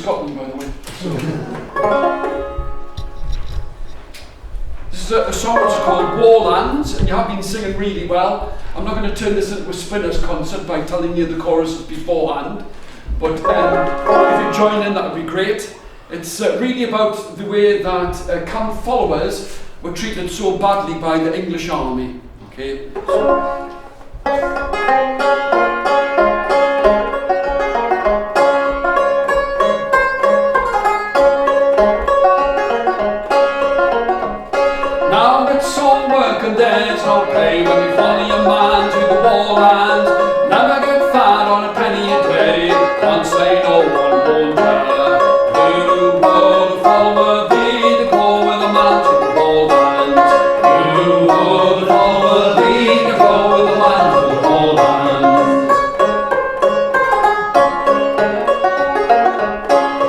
Scotland, by the way. This is a song which is called Warlands, and you have been singing really well. I'm not going to turn this into a Spinners concert by telling you the choruses beforehand, but if you join in, that would be great. It's really about the way that camp followers were treated so badly by the English army. Okay. Now it's all work and there's no pay when you follow your man to the warland. Never get fat on a penny a day, can't say no one won't care. Who would follow thee to go with a man to the warland? Who would follow thee to go with a man to the warland?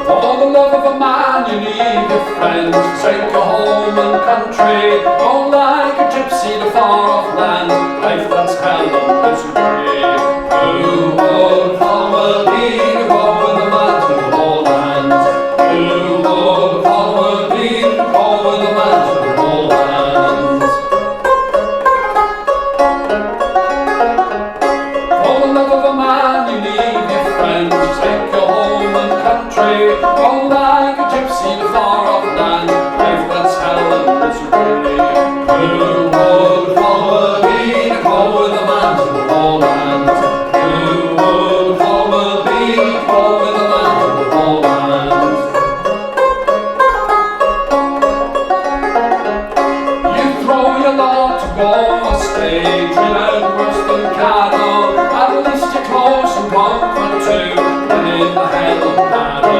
For the love of a man you leave your friends, forsake your home and country, go like a gypsy to far off land, life that's hell and misery. Who would follow thee to go with a man to the warland? Who would follow thee to go with a man to the warland? For the love of a man you leave your friends, forsake your home and country, go like a gypsy to far off land, life that's hell and misery. Who would follow thee to go with a man to the warland? Who would follow thee to go with a man to the warland? You throw your lot to go or stay, drill out rusting cattle, at least you're close and comfort too, and in the hell of battle.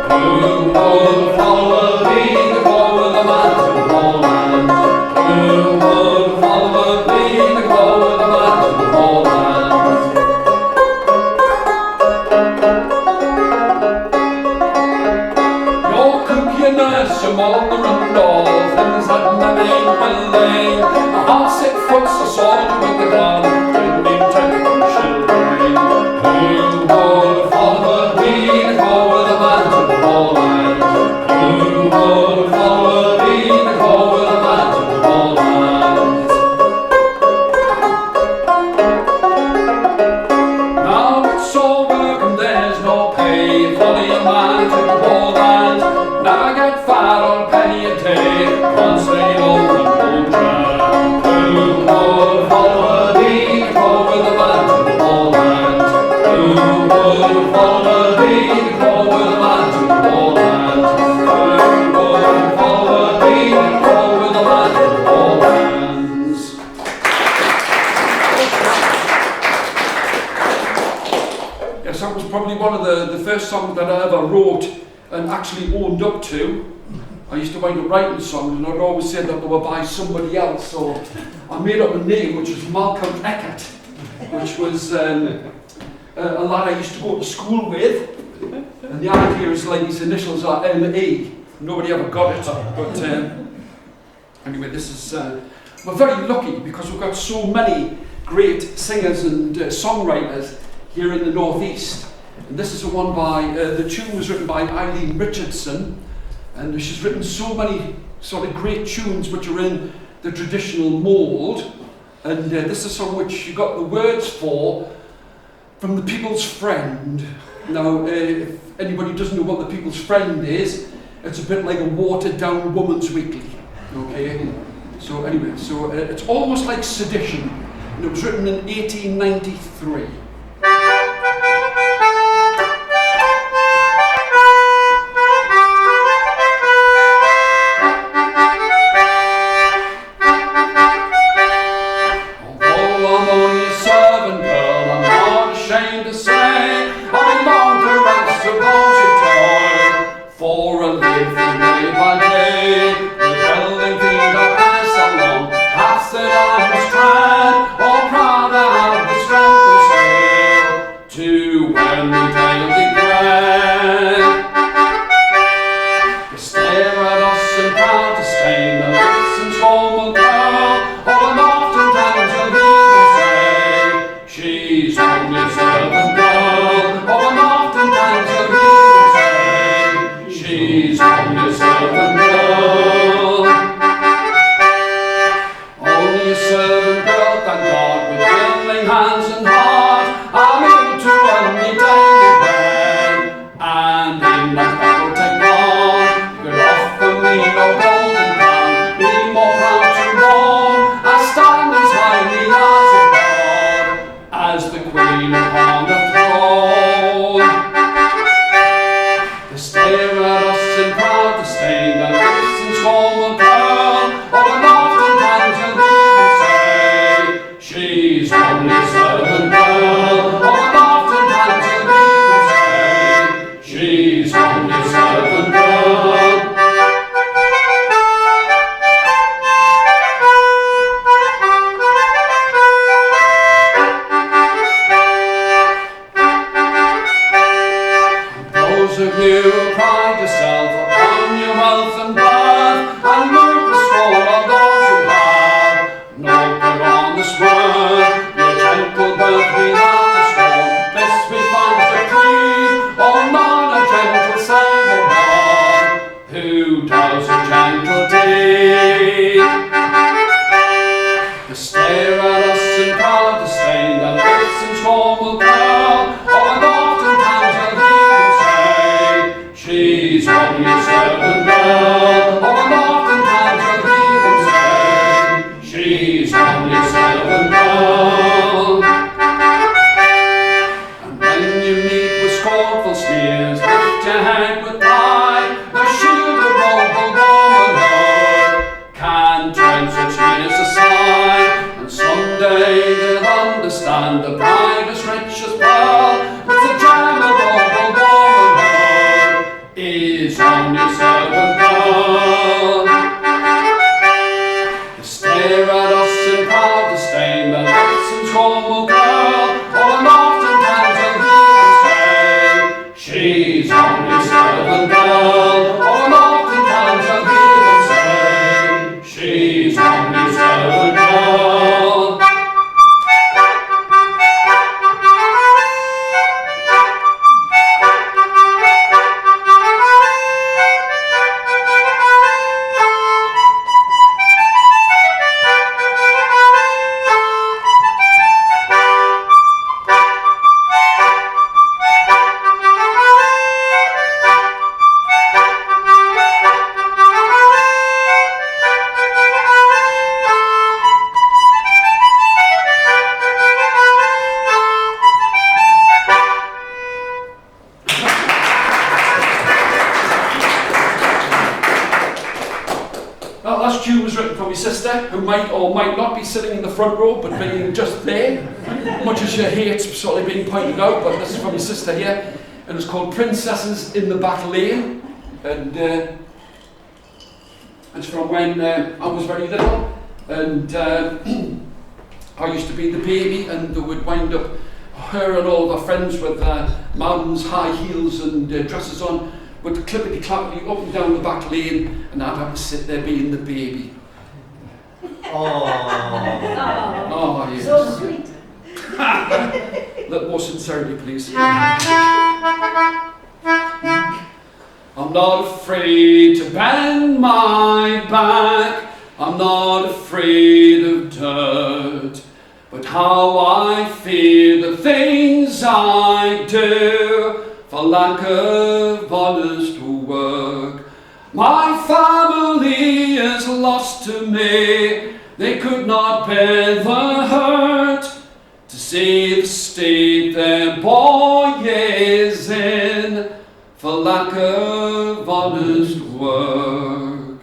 Who would follow thee to go with a man to the warland? Who would follow thee to go with a man to the warland? Your cook, your nurse, your mother and all, things that remain will lay. A half-sick foot's a soldier with a gun, bringing to children. Who would follow thee to go with a man to the warland? Who would follow thee to go with a man to the warland? Now it's all work and there's no pay, follow your man to the warland. Never get fat on a penny a day, can't say no one won't try. Who would follow thee to go with a man to the warland? Who would follow thee to go with a man to the warland? Who would follow thee to go with a man to the warlands? Yes, that was probably one of the first songs that I ever wrote and actually owned up to. I used to wind up writing songs and I'd always say that they were by somebody else, so I made up a name which was Malcolm Eckert, which was a lad I used to go to school with, and the idea is like his initials are L.E. Nobody ever got it, but anyway, this is we're very lucky because we've got so many great singers and songwriters here in the Northeast. And this is the one by, the tune was written by Eileen Richardson, and she's written so many sort of great tunes which are in the traditional mould. And this is a song which she got the words for from The People's Friend. Now, if anybody doesn't know what The People's Friend is, it's a bit like a watered down Woman's Weekly. Okay? So anyway, so it's almost like Sedition, and it was written in 1893. For a living day by day, the building feet I pass along, pass it on the strand, all proud I have the strength to stay. those of you who pride yourself upon your wealth and birth, and look the scorn of those who have no put on this world, your gentle birth without the storm, lest we find the decree, oh not a gentle Saviour born, who does a gentle deed. To stare at us in proud disdain, that wits and scorn will curl, and oftentimes you'll hear them say, she's only a servant girl, and oftentimes you'll hear them say, she's only a servant girl. And when you meet with scornful sneers, lift your head with pride, the shield of noble womanhood can turn such years aside, and someday they'll understand the bride as rich as pearl, but the gem of noble womanhood is only a servant girl. They stare at us in proud disdain, their lips and scorn will curl, and oftentimes they'll hear them say, she's only a servant girl, and oftentimes they'll hear them say, she's only a servant girl. That last tune was written for my sister, who might or might not be sitting in the front row, but being just there, much as she hates sort of being pointed out, but this is for my sister here, and it's called Princesses in the Back Lane, and it's from when I was very little, and I used to be the baby, and they would wind up, her and all their friends with mums, high heels and dresses on, would clippity-clappity up and down the back lane, and I'd have to sit there being the baby. Oh, yes. So sweet. A little more sincerity, please. I'm not afraid to bend my back, I'm not afraid of dirt, but how I fear the things I do for lack of honest work. My family is lost to me, they could not bear the hurt, to see the state their boy is in, for lack of honest work.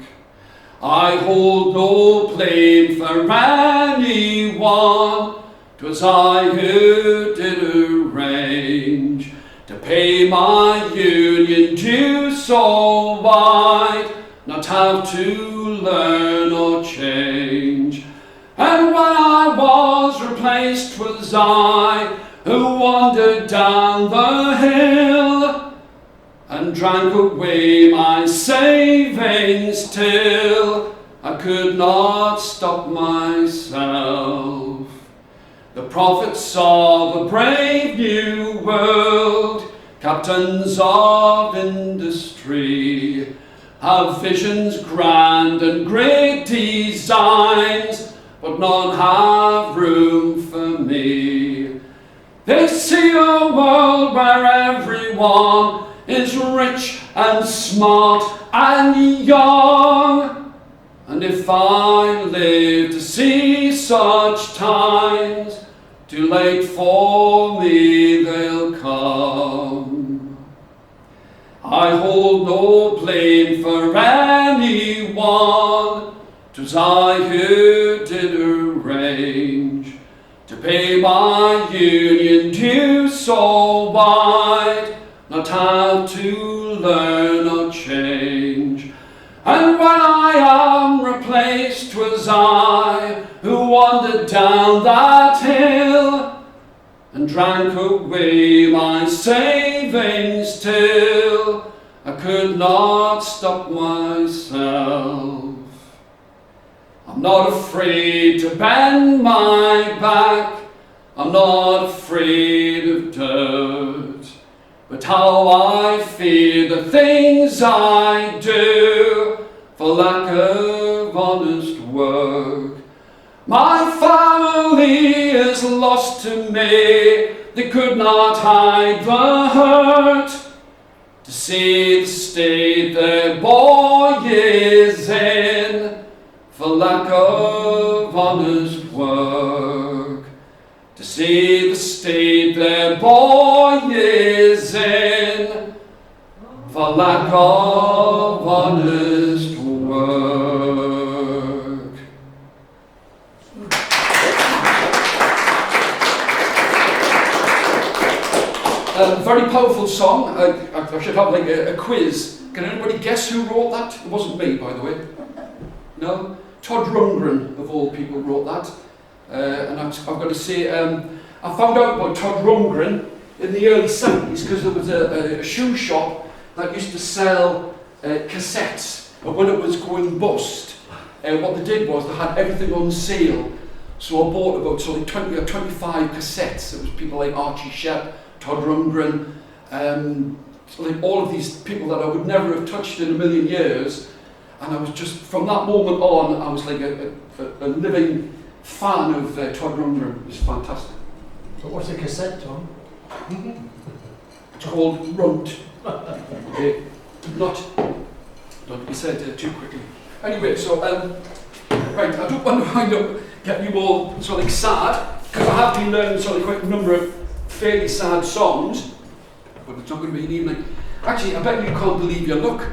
I hold no blame for anyone, 'twas I who did arrange to pay my union due so wide, not have to learn or change. And when I was replaced, 'twas I who wandered down the hill, and drank away my savings till I could not stop myself. The prophets of a brave new world, captains of industry, have visions grand and great designs, but none have room for me. They see a world where everyone is rich and smart and young, and if I live to see such times, too late for me they'll come. I hold no blame for anyone, 'twas I who did arrange to pay my union due so wide, not have to learn or change. And when I am replaced, 'twas I who wandered down that hill, and drank away my savings till could not stop myself. I'm not afraid to bend my back, I'm not afraid of dirt, but how I fear the things I do for lack of honest work. My family is lost to me, they could not hide the hurt, to see the state their boy is in for lack of honest work. To see the state their boy is in for lack of honest work. Very powerful song. I should have like a quiz. Can anybody guess who wrote that? It wasn't me, by the way. No? Todd Rundgren, of all people, wrote that. And I've got to say, I found out about Todd Rundgren in the early 70s because there was a shoe shop that used to sell cassettes. But when it was going bust, what they did was they had everything on sale. So I bought about 20 or 25 cassettes. It was people like Archie Shepp, Todd Rundgren, so like all of these people that I would never have touched in a million years. And I was just, from that moment on, I was like a living fan of Todd Rundgren. It was fantastic. So what's the cassette, Tom? It's called Runt. Okay. Not to be said too quickly. Anyway, so, right, I don't want to wind up getting you all sort of like sad, because I have been learning sort of quite a number of fairly sad songs, but it's not going to be an evening. Actually, I bet you can't believe your luck.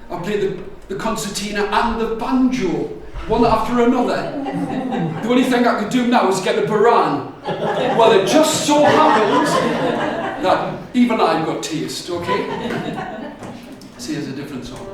I played the concertina and the banjo, one after another. The only thing I could do now is get a baran. Well, it just so happens that even I've got taste, okay? See, it's a different song.